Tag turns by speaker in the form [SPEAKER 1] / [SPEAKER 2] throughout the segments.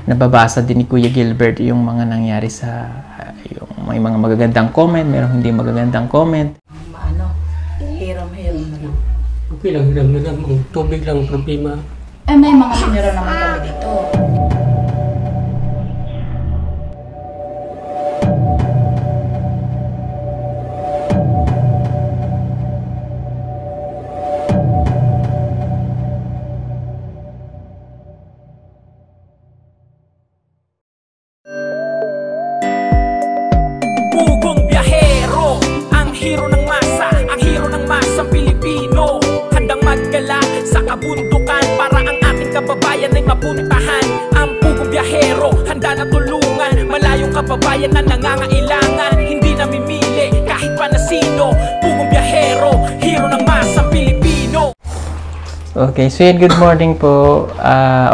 [SPEAKER 1] Nababasa din ni Kuya Gilbert yung mga nangyari sa yung may mga magagandang comment, mayroong hindi magagandang comment.
[SPEAKER 2] Hiram-hiram na lang.
[SPEAKER 3] Okay lang, hiram na lang. Kung tubig lang problema.
[SPEAKER 2] May mga mineral naman kami dito.
[SPEAKER 4] Kabundukan para ang ating kababayan ay mapuntahan. Ang pugong biyahero, handa na tulungan malayong kababayan na nangangailangan. Hindi namimili kahit pa na sino. Pugong biyahero, hero ng masang Pilipino.
[SPEAKER 1] Okay, so yan, good morning po.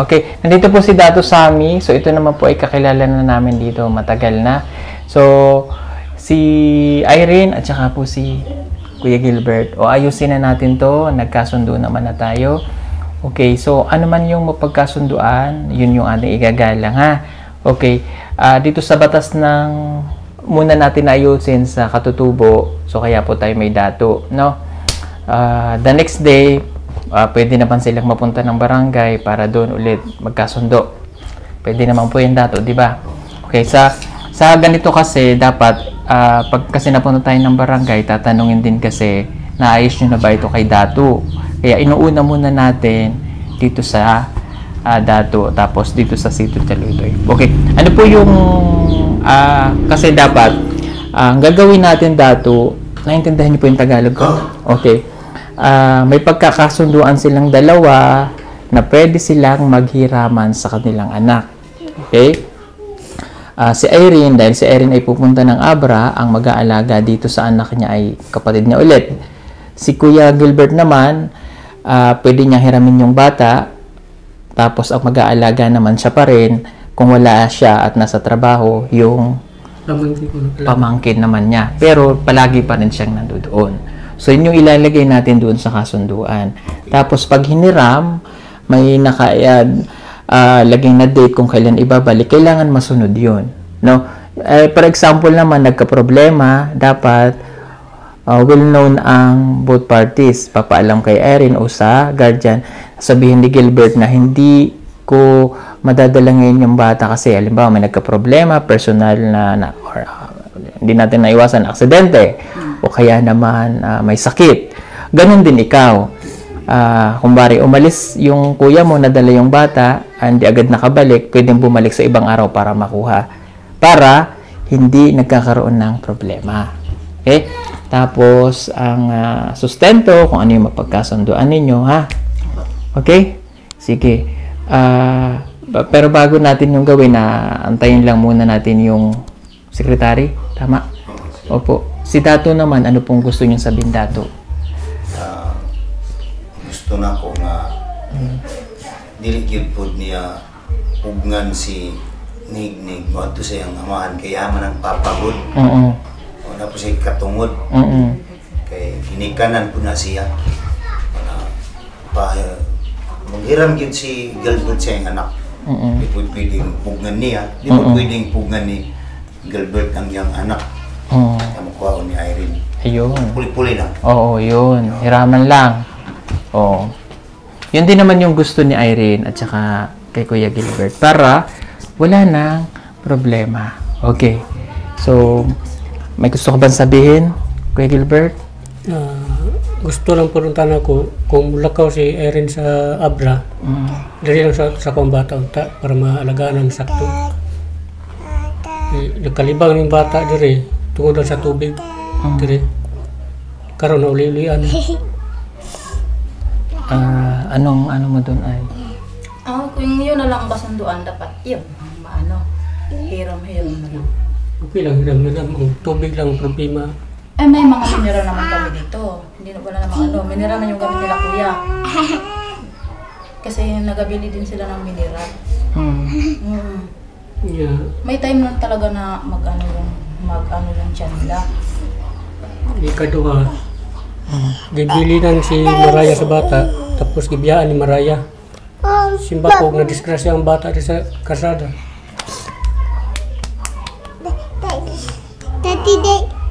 [SPEAKER 1] Okay, nandito po si Dato Sammy. So ito naman po ay kakilala na namin dito matagal na. So si Irene at saka po si Kuya Gilbert. O ayusin na natin to. Nagkasundo naman na tayo. Okay, so ano man yung mapagkasunduan, yun yung ating igagalang ha. Okay, dito sa batas ng muna natin ayusin sa katutubo. So kaya po tayo may dato, no? The next day, pwede naman silang mapunta ng barangay para doon ulit magkasundo. Pwede naman po yung dato, di ba? Okay, sa ganito kasi dapat pag kasi napunta tayo ng barangay, tatanungin din kasi naayos nyo na ba ito kay dato. Kaya inuuna muna natin dito sa dato, tapos dito sa Sito Talutoy. Okay, ano po yung kasi dapat ang gagawin natin dato, naintindihan niyo po yung Tagalog ko? Okay, may pagkakasunduan silang dalawa na pwede silang maghiraman sa kanilang anak. Okay, si Irene, dahil si Irene ay pupunta ng Abra, ang mag-aalaga dito sa anak niya ay kapatid niya ulit. Si Kuya Gilbert naman, pwede niyang hiramin yung bata, tapos ang mag-aalaga naman siya pa rin kung wala siya at nasa trabaho, yung pamangkin naman niya. Pero palagi pa rin siyang nandoon. So yun yung ilalagay natin doon sa kasunduan. Tapos pag hiniram, may nakaayad laging na date kung kailan ibabalik, kailangan masunod yun, no? For example naman, nagka-problema, dapat well known ang both parties. Papaalam kay Erin o sa guardian, sabihin ni Gilbert na hindi ko madadala ngayon yung bata kasi halimbawa may nagka-problema, personal na or, hindi natin naiwasan aksidente o kaya naman may sakit. Ganon din ikaw. Kumbari umalis yung kuya mo, nadala yung bata, hindi agad nakabalik, pwedeng bumalik sa ibang araw para makuha, para hindi nagkakaroon ng problema. Okay? Tapos ang sustento, kung ano yung mapagkasunduan ninyo, ha? Okay? Sige. Pero bago natin yung gawin, antayin lang muna natin yung secretary. Tama? Opo. Si Dato naman, ano pong gusto niyong sabihin, Dato?
[SPEAKER 5] Gusto na ko nga diligid po niya ugngan si Nignig mo ato sa iyang amahan kaya man ang papagod. O na po siya katungod. Kay ginikanan po na siya. Maghiram yun si Gilbert sa iyang anak. Di po pwedeng pugnan niya. Di po pwedeng pugnan ni Gilbert ang iyang anak. Kamukuha ni Irene.
[SPEAKER 1] Ayun.
[SPEAKER 5] Puli-puli lang.
[SPEAKER 1] Oo, yun. Hiraman lang. Oo. Yun din naman yung gusto ni Irene at saka kay Kuya Gilbert para wala nang problema. Okay. So, may gusto ka bang sabihin, Kuya Gilbert?
[SPEAKER 3] Gusto lang punta na ko kung lakaw si Erin sa Abra, dali lang sa kong bata para maalagaan ng sakto. Nakalibang yung bata diri tungod lang sa tubig diri. Karon na uli-ulian.
[SPEAKER 1] Ano mo doon ay?
[SPEAKER 2] Kung yun na lang kasunduan, dapat yun. Hiram-hiram na lang.
[SPEAKER 3] Okay lang, hiram na lang. Kung tubig lang problema.
[SPEAKER 2] May mga mineral naman kami dito. Hindi na wala namang mineral na yung gamit nila kuya. Kasi nagabili din sila ng mineral.
[SPEAKER 3] Yeah.
[SPEAKER 2] May time lang talaga na mag-ano lang siya nila.
[SPEAKER 3] Ikaduha, gibili lang si Maraya sa bata, tapos gibiyaan ni Maraya. Simba ko, na-disgrasya ang bata rin sa kasada.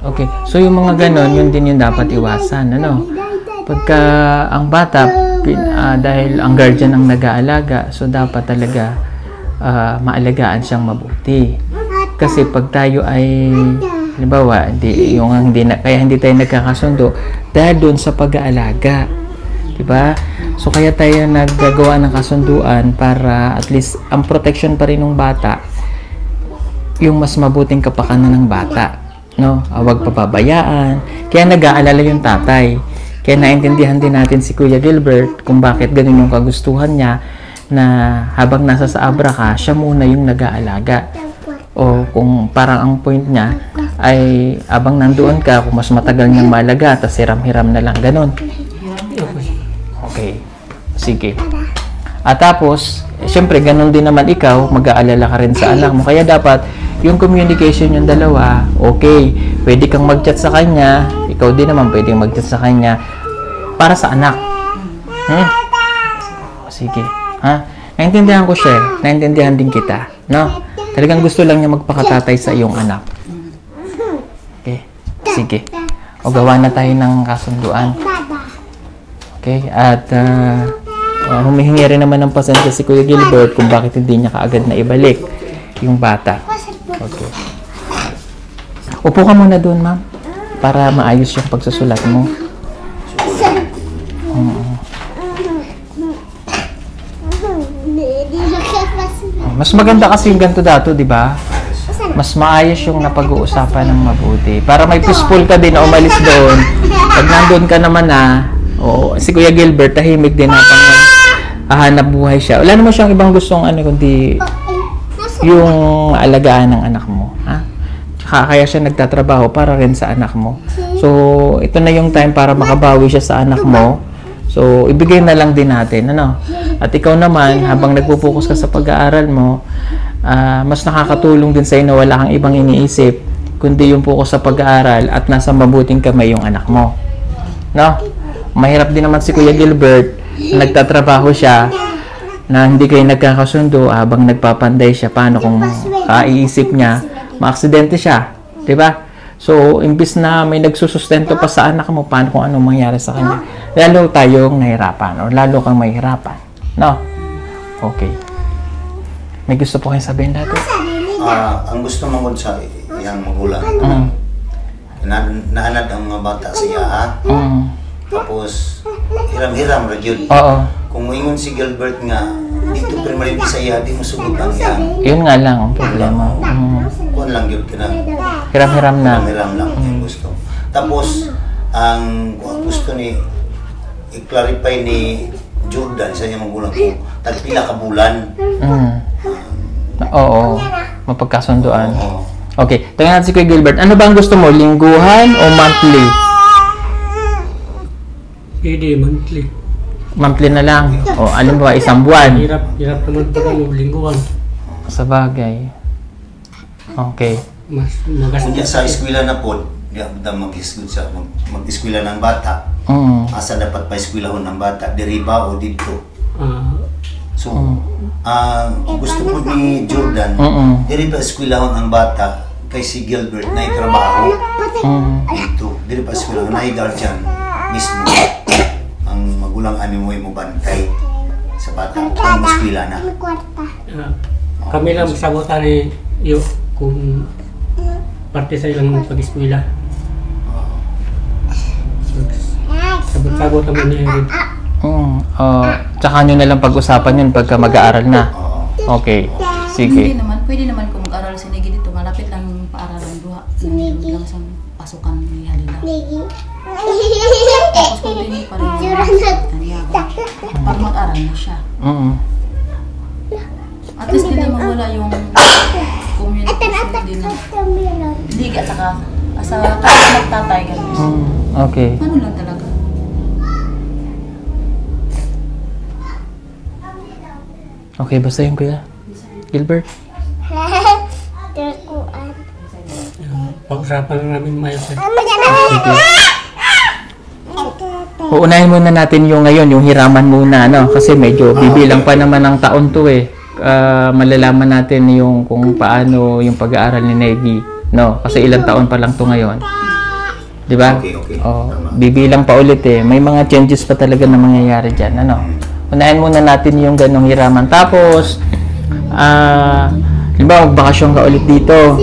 [SPEAKER 1] Okay, so yung mga ganon, yun din yung dapat iwasan, ano? Pagka ang bata, dahil ang guardian ang nag-aalaga, so dapat talaga maalagaan siyang mabuti. Kasi pag tayo ay, halimbawa, kaya hindi tayo nagkakasundo, dahil doon sa pag-aalaga. Diba? So kaya tayo naggagawa ng kasunduan para at least ang protection pa rin ng bata, yung mas mabuting kapakanan ng bata. No, huwag pababayaan. Kaya nag-aalala yung tatay. Kaya naintindihan din natin si Kuya Gilbert kung bakit ganun yung kagustuhan niya na habang nasa sa Abra ka, siya muna yung nag-aalaga. O kung parang ang point niya ay habang nandoon ka, kung mas matagal niyang maalaga, tas hiram-hiram na lang, ganun. Okay. Sige. At tapos, syempre ganun din naman ikaw, mag-aalala ka rin sa anak mo. Kaya dapat yung communication yung dalawa, okay, pwede kang mag-chat sa kanya, ikaw din naman pwede mag-chat sa kanya para sa anak. Sige. Ha? Naintindihan ko siya, naintindihan din kita, no? Talagang gusto lang niya magpakatatay sa iyong anak. Okay. Sige. O gawa na tayo ng kasunduan. Okay, at humihingi rin naman ng pasensya si Kuya Gilbert kung bakit hindi niya kaagad na ibalik yung bata. Okay. Upo ka muna doon, ma'am, para maayos yung pagsusulat mo. Mas maganda kasi yung ganito dato, di ba? Mas maayos yung napag-uusapan ng mabuti. Para may peaceful ka din na umalis doon. Pag nandun ka naman si Kuya Gilbert, tahimik din habang hahanap buhay siya. Wala naman siyang ibang gustong kundi yung alagaan ng anak mo. Ha? Tsaka kaya siya nagtatrabaho para rin sa anak mo. So, ito na yung time para makabawi siya sa anak mo. So, ibigay na lang din natin. Ano? At ikaw naman, habang nagpo-focus ka sa pag-aaral mo, mas nakakatulong din sa'yo na wala kang ibang iniisip, kundi yung focus sa pag-aaral at nasa mabuting kamay yung anak mo. No? Mahirap din naman si Kuya Gilbert, nagtatrabaho siya, na hindi kayo nagkakasundo habang nagpapanday siya. Paano kung iisip niya, maaksidente siya? Diba? So, imbis na may nagsusustento pa sa anak mo, paano kung anong mangyari sa kanya? Lalo tayong nahirapan o lalo kang mahirapan. No? Okay. May gusto po kayong sabihin natin?
[SPEAKER 5] Ang gusto mong sa iyang magulang, naanad ang mga bata siya, ha? Tapos, hiram-hiram, ragyod.
[SPEAKER 1] Oo.
[SPEAKER 5] Kung ingon si Gilbert nga, dito primary sa iya, di mo sugot ang yan.
[SPEAKER 1] Yun nga lang ang problema.
[SPEAKER 5] Kuan lang yun ka na.
[SPEAKER 1] Hiram-hiram na.
[SPEAKER 5] Hiram lang yung gusto. Tapos, ang gusto ni i-clarify ni Jordan sa iyang magulang ko, tagpila ka bulan.
[SPEAKER 1] Oo. Mapagkasunduan.
[SPEAKER 5] Oo.
[SPEAKER 1] Okay. Tingnan natin si Kuya Gilbert. Ano ba ang gusto mo? Lingguhan o monthly?
[SPEAKER 3] Hindi, monthly.
[SPEAKER 1] Monthly na lang. O, alam mo ba, isang buwan.
[SPEAKER 3] Hirap naman pag lingguhan.
[SPEAKER 1] Sa bagay. Okay.
[SPEAKER 3] Mas
[SPEAKER 5] Kung
[SPEAKER 3] magastos.
[SPEAKER 5] diya sa eskwela na po, di ba mag-eskwela ng bata, asa dapat pa eskwelahon ng bata, diriba o dito. So, gusto po ni Jordan, diri pa eskwelahon ang bata kay si Gilbert na itrabaho dito. Diri pa eskwelahon na guardian mismo. Ang magulang ani mo bantay sa bata kung eskwela na.
[SPEAKER 3] Kami lang magsabutan ni kung parte sa ilang pag-eskwela. Sabot-sabot naman niya rin.
[SPEAKER 1] Tsaka nyo na lang pag-usapan yun pagka mag-aaral na. Okay. Sige.
[SPEAKER 2] Pwede naman kung mag-aral si Negi dito, malapit lang yung paaralan duha. Lang sa pasukan ni Halila. Tapos continue pa rin yung pag mag-aral na siya. At least hindi mawala yung communication din na liga at saka magtatay ganun.
[SPEAKER 1] Okay.
[SPEAKER 2] Ano lang talaga?
[SPEAKER 1] Okay, basta yun, Kuya Gilbert.
[SPEAKER 3] Pag-usapan lang namin mayos.
[SPEAKER 1] Sige. Uunahin muna natin yung ngayon, yung hiraman muna, no? Kasi medyo bibilang pa naman ng taon to eh. Malalaman natin yung kung paano yung pag-aaral ni Negi, no? Kasi ilang taon pa lang to ngayon. Di ba?
[SPEAKER 5] Okay.
[SPEAKER 1] Oh, bibilang pa ulit eh. May mga changes pa talaga na mangyayari dyan, ano? Unahin muna natin yung ganong hiraman. Tapos, halimbawa, magbakasyon ka ulit dito.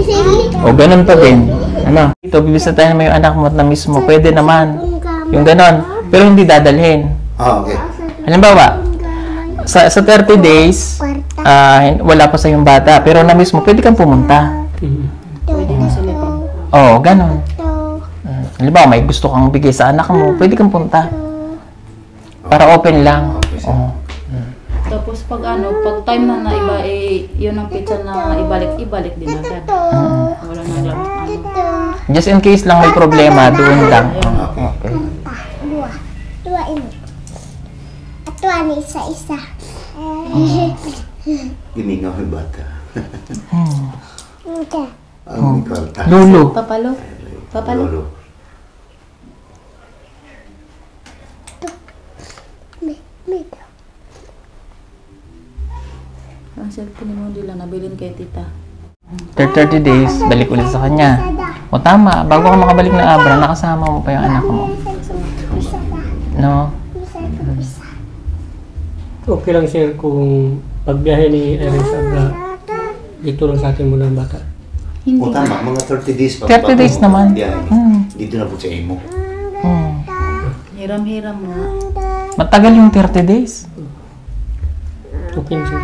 [SPEAKER 1] O ganun pa din. Ano? Dito, bibisitahin mo yung anak mo at na-miss mo. Pwede naman. Yung ganon. Pero hindi dadalhin.
[SPEAKER 5] Okay.
[SPEAKER 1] Halimbawa, sa 30 days, wala pa sa yung bata. Pero na-miss mo, pwede kang pumunta.
[SPEAKER 2] Pwede na sila pa.
[SPEAKER 1] Oo, ganon. Halimbawa, may gusto kang bigay sa anak mo, pwede kang punta. Para open lang. Oo.
[SPEAKER 2] Tapos pag time na iba, yun ang pizza na ibalik din agad. Wala nang lang.
[SPEAKER 1] Just in case lang may problema, doon lang. Okay.
[SPEAKER 6] Dua ini. Ito ani isa-isa.
[SPEAKER 5] Giningaw yung bata.
[SPEAKER 6] Ang
[SPEAKER 5] kalta.
[SPEAKER 1] Lulu.
[SPEAKER 2] Papalo.
[SPEAKER 5] Lolo.
[SPEAKER 2] Ang cellphone mo nila nabilin kay tita.
[SPEAKER 1] 30 days, balik ulit sa kanya. O tama, bago ka makabalik na Abra, nakasama mo pa yung anak mo. No?
[SPEAKER 3] Okay lang sir kung pagbiyahe ni Erin sa Abra, dito lang sa atin muna ang bata.
[SPEAKER 2] Hindi.
[SPEAKER 5] O tama, mga 30 days pa.
[SPEAKER 1] 30 days naman.
[SPEAKER 5] Dito na po sa imo.
[SPEAKER 2] Hiram-hiram nga.
[SPEAKER 1] Matagal yung 30 days.
[SPEAKER 3] Okay sir.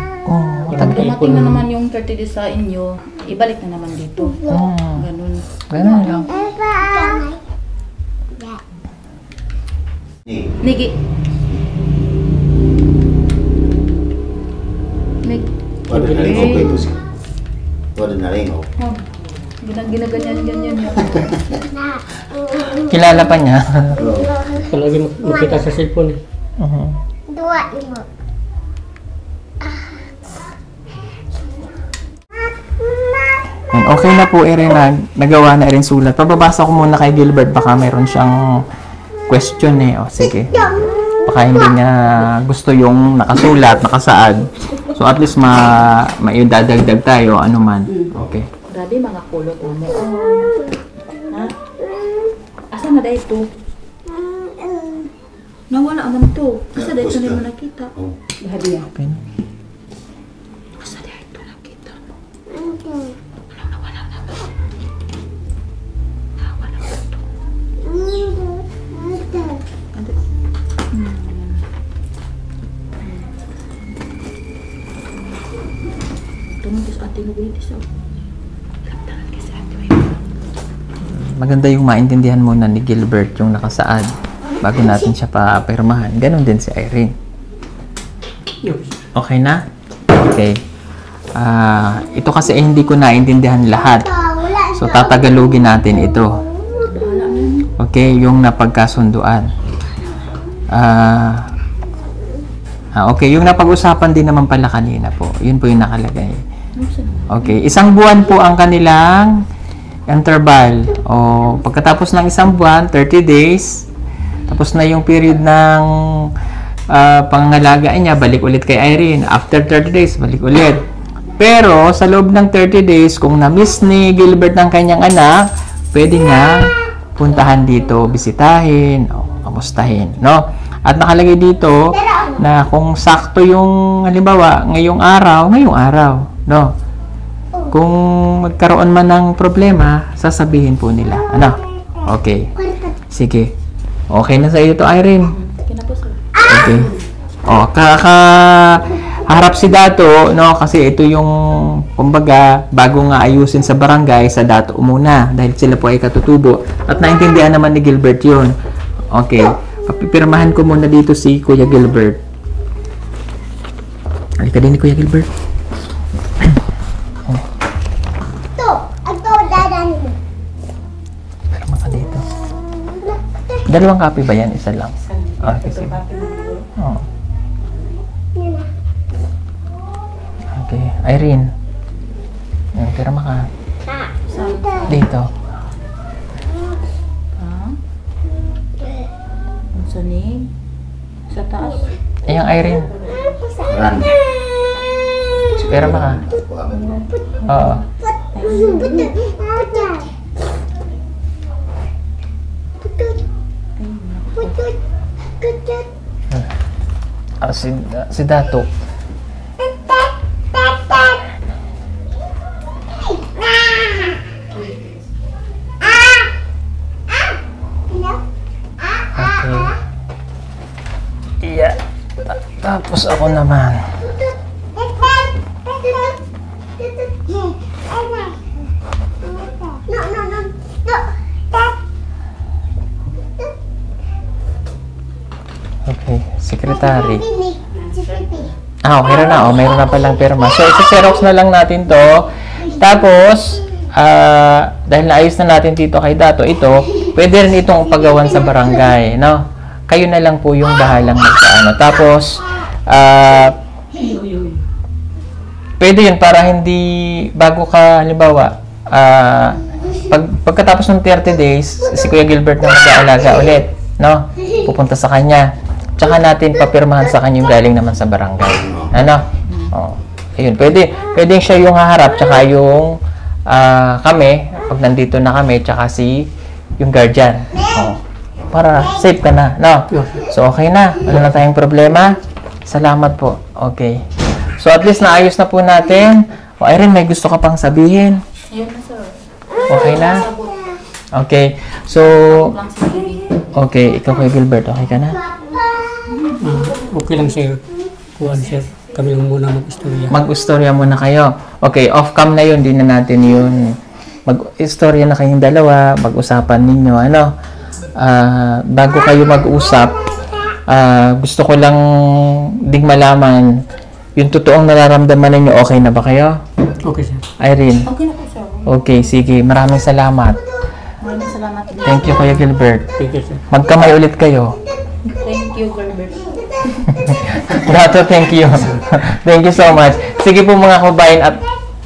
[SPEAKER 2] Pag dumating na naman yung 30 days sa inyo, ibalik na naman dito. Ganun.
[SPEAKER 1] Ganun lang.
[SPEAKER 2] Nigi.
[SPEAKER 5] Wala na rin ako ito siya. Wala na rin ako.
[SPEAKER 2] Ginaganyan yan.
[SPEAKER 1] Kilala pa niya.
[SPEAKER 3] Palagi makita sa cellphone eh.
[SPEAKER 6] Dua ini.
[SPEAKER 1] Okay na po, Erin. Nagawa na rin sulat. Pababasa ko muna kay Gilbert. Baka mayroon siyang question eh. O, sige. Baka hindi niya gusto yung nakasulat, nakasaad. So, at least maidadagdag tayo, ano man. Okay.
[SPEAKER 2] Grabe mga kulot mo. Ha? Asa na dahil ito? Nawala man to. Asa dahil ito na mo nakita? Bahadiya.
[SPEAKER 1] Okay na.
[SPEAKER 2] Asa dahil ito nakita mo? Tumagos ate mo ganito sa
[SPEAKER 1] Maganda yung maintindihan muna ni Gilbert yung nakasaad bago natin siya papirmahan. Ganon din si Irene. Okay na? Okay. Ito kasi hindi ko naintindihan lahat. So, tatagalogin natin ito. Okay, yung napagkasunduan. Okay, yung napag-usapan din naman pala kanina po. Yun po yung nakalagay. Okay, 1 buwan po ang kanilang interval. O, pagkatapos ng 1 buwan, 30 days, tapos na yung period ng pangangalagaan niya, balik ulit kay Irene. After 30 days, balik ulit. Pero, sa loob ng 30 days, kung na-miss ni Gilbert ng kanyang anak, pwede niya puntahan dito, bisitahin, o kamustahin, no? At nakalagay dito na kung sakto yung, halimbawa, ngayong araw, no? Kung magkaroon man ng problema, sasabihin po nila. Ano? Okay. Sige. Okay na sa iyo to, Irene. Okay. O, harap si Dato, no? Kasi ito yung, kumbaga, bago nga ayusin sa barangay, sa Dato muna. Dahil sila po ay katutubo. At naintindihan naman ni Gilbert yun. Okay. Papipirmahan ko muna dito si Kuya Gilbert. Halika din ni Kuya Gilbert. Pirma ka dito. 2 copy ba yan? 1 lang. Okay, sige. Oh. Okay. Irene. Pirma ka. Dito.
[SPEAKER 2] Sa nig? Sa taas?
[SPEAKER 1] Ayang Irene.
[SPEAKER 5] Ran.
[SPEAKER 1] Pero maka. Oo. Si Dato. Okay. Iya. Tapos ako naman. Okay, secretary. Okay na. Mayroon na palang pirma. So, isa-xerox na lang natin to. Tapos, dahil naayos na natin dito kay Dato, ito, pwede rin itong pagawan sa barangay, no? Kayo na lang po yung bahalang magpaano. Tapos, pwede yun para hindi, bago ka, halimbawa, pagkatapos ng 30 days, si Kuya Gilbert na mag-aalaga ulit, no? Pupunta sa kanya. Tsaka natin papirmahan sa kanya yung galing naman sa barangay. Ano? Oh. Ayun, pwede siya yung haharap, tsaka yung kami, pag nandito na kami, tsaka yung guardian. Oh. Para safe ka na, no? So, okay na. Wala na tayong problema. Salamat po. Okay. So, at least naayos na po natin. O, Irene, may gusto ka pang sabihin?
[SPEAKER 2] Ayun na, sir.
[SPEAKER 1] Okay na? Okay. So,
[SPEAKER 2] Lang si Baby.
[SPEAKER 1] okay. Ikaw kay Gilbert, okay ka na?
[SPEAKER 3] Okay lang sir. Kuhan sir. Kami lang muna mag-istorya.
[SPEAKER 1] Mag-istorya muna kayo. Okay, off-cam na yun. Di na natin yun. Mag-istorya na kayong dalawa. Mag-usapan ninyo. Ano? Bago kayo mag-usap, gusto ko lang ding malaman yung totoong nararamdaman ninyo. Okay na ba kayo?
[SPEAKER 3] Okay sir.
[SPEAKER 1] Irene?
[SPEAKER 2] Okay na po, sir.
[SPEAKER 1] Okay, sige. Maraming salamat.
[SPEAKER 2] Maraming salamat.
[SPEAKER 1] Thank you, Kuya Gilbert.
[SPEAKER 3] Thank you sir.
[SPEAKER 1] Magkamay ulit kayo.
[SPEAKER 2] Thank you, Gilbert.
[SPEAKER 1] Dato, thank you. Thank you so much. Sige po mga kabayan, at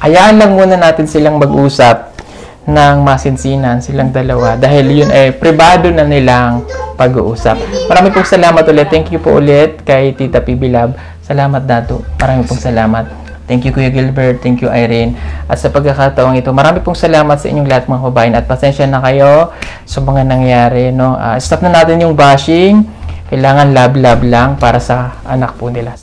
[SPEAKER 1] hayaan lang muna natin silang mag-usap ng masinsinan, silang dalawa. Dahil yun ay pribado na nilang pag-uusap. Marami pong salamat ulit. Thank you po ulit kay Tita PB Lab. Salamat, Dato. Marami pong salamat. Thank you, Kuya Gilbert. Thank you, Irene. At sa pagkakataong ito, marami pong salamat sa inyong lahat mga kabayan. At pasensya na kayo sa mga nangyari. No? Stop na natin yung bashing. Kailangan love lang para sa anak po nila.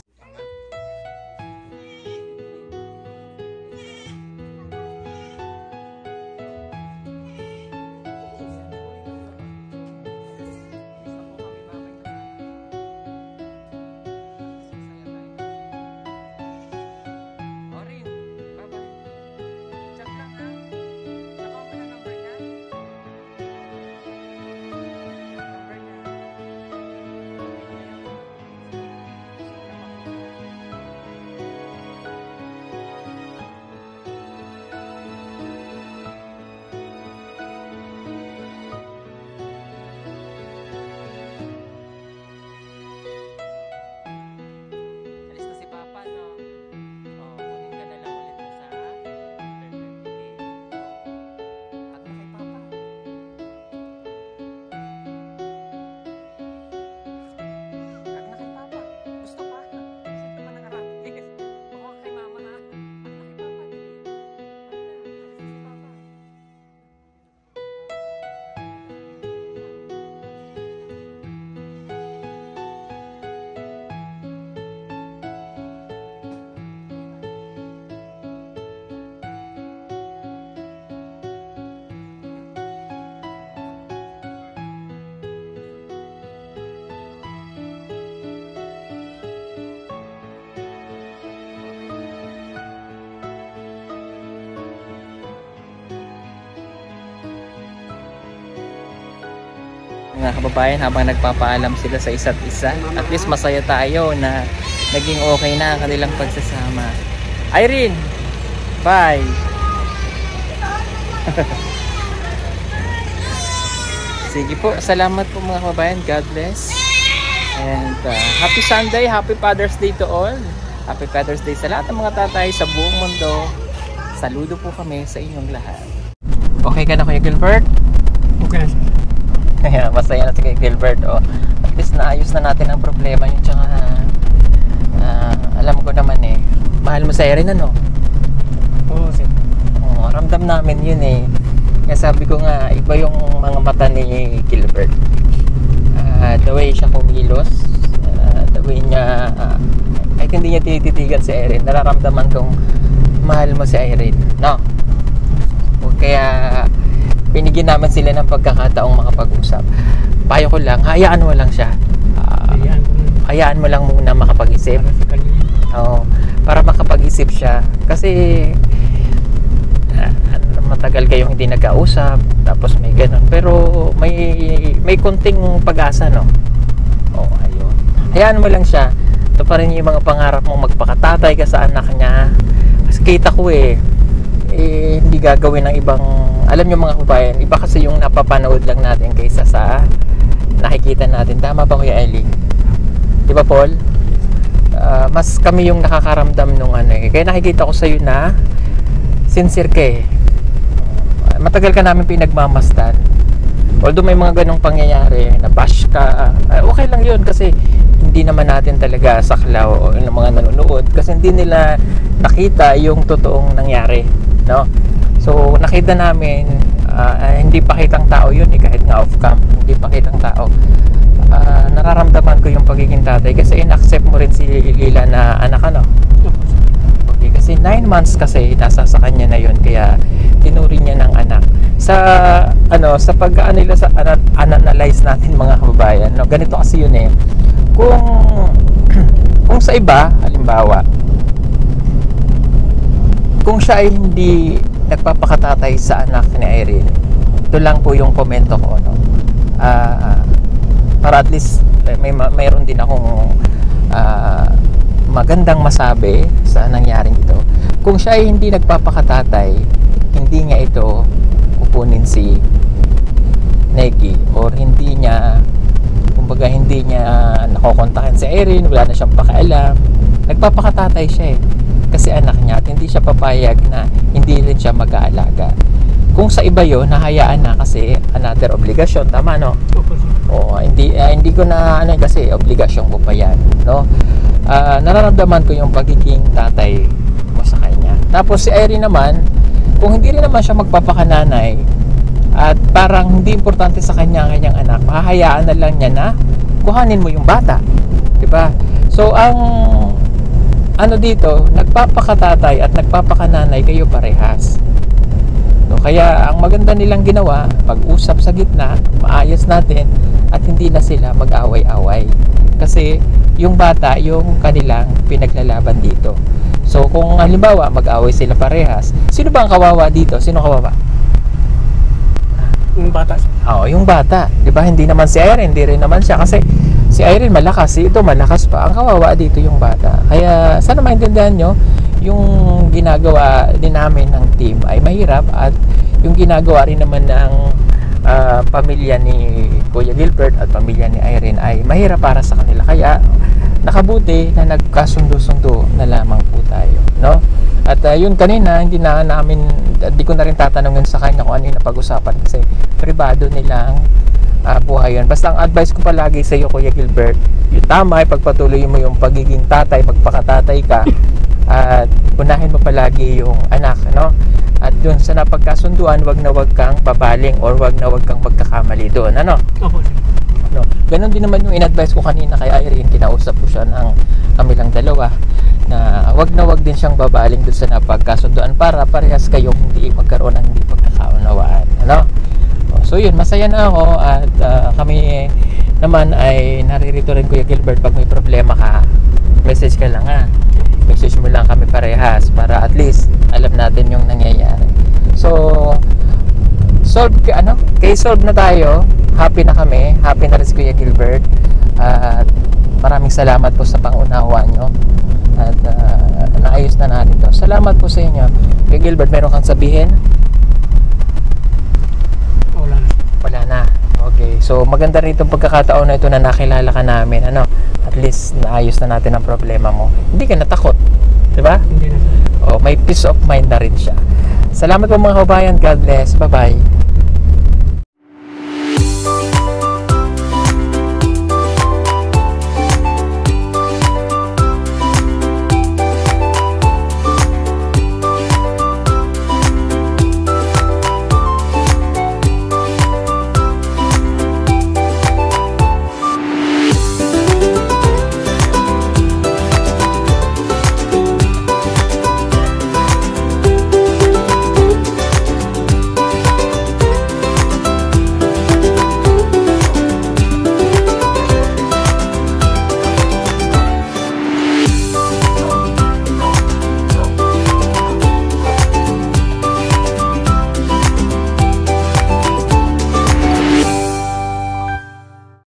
[SPEAKER 1] Mga kababayan, habang nagpapaalam sila sa isa't isa, at least masaya tayo na naging okay na ang kanilang pagsasama. Irene, bye! Sige po, salamat po mga kababayan. God bless. And happy Sunday, happy Father's Day to all. Happy Father's Day sa lahat ng mga tatay sa buong mundo. Saludo po kami sa inyong lahat. Okay ka na, Kuya Gilbert?
[SPEAKER 3] Okay na sir.
[SPEAKER 1] Masaya na si Kuya Gilbert. Oh. least naayos na natin ang problema yun. Tsaka alam ko naman eh, mahal mo sa Erin, ano?
[SPEAKER 3] Oo, sir.
[SPEAKER 1] Ramdam namin yun eh. Kaya sabi ko nga, iba yung mga mata ni Gilbert. The way siya kumilos, the way niya, kahit hindi niya tititigan si Erin, nararamdaman kong mahal mo si Erin, no? Kaya pinigyan namin sila ng pagkakataong makapag-usap. Payo ko lang, hayaan mo lang siya. Hayaan mo lang muna makapag-isip. Para makapag-isip siya. Kasi matagal kayong hindi nagkausap, tapos may ganun. Pero may konting pag-asa, no? Ayun. Hayaan mo lang siya. Ito pa rin yung mga pangarap mong magpakatatay ka sa anak niya. Kasi kita ko hindi gagawin ng ibang, alam nyo mga kabayan, iba kasi yung napapanood lang natin kaysa sa nakikita natin. Tama ba, Kuya Eli? Di ba, Paul? Mas kami yung nakakaramdam nung kaya nakikita ko sa'yo na sincere ka eh. Matagal ka namin pinagmamastan. Although may mga ganong pangyayari na bash ka, okay lang yun kasi hindi naman natin talaga saklaw o yung mga nanonood kasi hindi nila nakita yung totoong nangyari, no? So nakita namin hindi pa kitang tao yun kahit nga off cam, hindi pa kitang tao. Nararamdaman ko yung pagiging tatay kasi in-accept mo rin si Lila na anak, ano? Okay, kasi 9 months kasi nasa sa kanya na yun, kaya tinuri niya ng anak. Sa sa pag-nila sa analyze natin mga kababayan, no? Ganito kasi yun eh. Kung sa iba, halimbawa, kung siya ay hindi nagpapakatatay sa anak ni Irene, ito lang po yung komento ko, no? Para at least mayroon din akong magandang masabi sa nangyaring ito. Kung siya ay hindi nagpapakatatay, hindi niya ito kukunin si Neki, or hindi niya, kumbaga hindi niya nakokontakin si Irene, wala na siyang pakialam. Nagpapakatatay siya eh, kasi anak niya, at hindi siya papayag na hindi rin siya mag-aalaga. Kung sa iba yun, nahayaan na kasi another obligasyon, tama, no? Hindi ko na kasi obligasyon ko pa yan, no? Nararamdaman ko yung pagiging tatay mo sa kanya. Tapos si Irene naman, kung hindi rin naman siya magpapakananay at parang hindi importante sa kanya ang kanyang anak, mahahayaan na lang niya na kuhanin mo yung bata, di ba? So ang dito, nagpapakatatay at nagpapakananay kayo parehas. No, kaya ang maganda nilang ginawa, pag-usap sa gitna, maayos natin at hindi na sila mag-away-away. Kasi yung bata, yung kanilang pinaglalaban dito. So kung halimbawa mag-away sila parehas, sino ba ang kawawa dito? Sino kawawa?
[SPEAKER 3] Yung bata.
[SPEAKER 1] Yung bata. 'Di ba? Hindi naman si Irene, hindi rin naman siya kasi si Irene malakas, ito malakas pa. Ang kawawa dito yung bata. Kaya sana maintindihan nyo, yung ginagawa din namin ng team ay mahirap at yung ginagawa rin naman ng pamilya ni Kuya Gilbert at pamilya ni Irene ay mahirap para sa kanila. Kaya nakabuti na nagkasundo-sundo na lamang po tayo, no? At yun kanina, hindi ko na rin tatanungin sa kanya kung ano yung napag-usapan kasi pribado nilang buhay yun. Basta ang advice ko palagi sa iyo, Kuya Gilbert, yung tama, pagpatuloy mo yung pagiging tatay, pagpakatatay ka, at unahin mo palagi yung anak, no? At dun sa napagkasunduan, wag kang babaling or wag kang magkakamali doon, ano?
[SPEAKER 3] Opo, sir.
[SPEAKER 1] No. Ganon din naman yung in-advise ko kanina kay Irene, kinausap ko siya ng kamilang dalawa na wag din siyang babaling dun sa napagkasunduan para parehas kayong hindi magkaroon ng hindi pagkakaunawaan, ano? So yun, masaya na ako at kami naman ay naririto rin, Kuya Gilbert, pag may problema ka, message ka lang ha. Message mo lang kami parehas para at least alam natin yung nangyayari. So solve na tayo. Happy na kami. Happy na rin si Kuya Gilbert. At maraming salamat po sa pangunawa nyo. At naayos na natin to. Salamat po sa inyo. Kuya Gilbert, meron kang sabihin? Wala na. Okay. So maganda rin itong pagkakataon na ito na nakilala ka namin. At least naayos na natin ang problema mo. Hindi ka natakot. Diba?
[SPEAKER 3] Hindi na.
[SPEAKER 1] May peace of mind na rin siya. Salamat po mga kabayan. God bless. Bye-bye.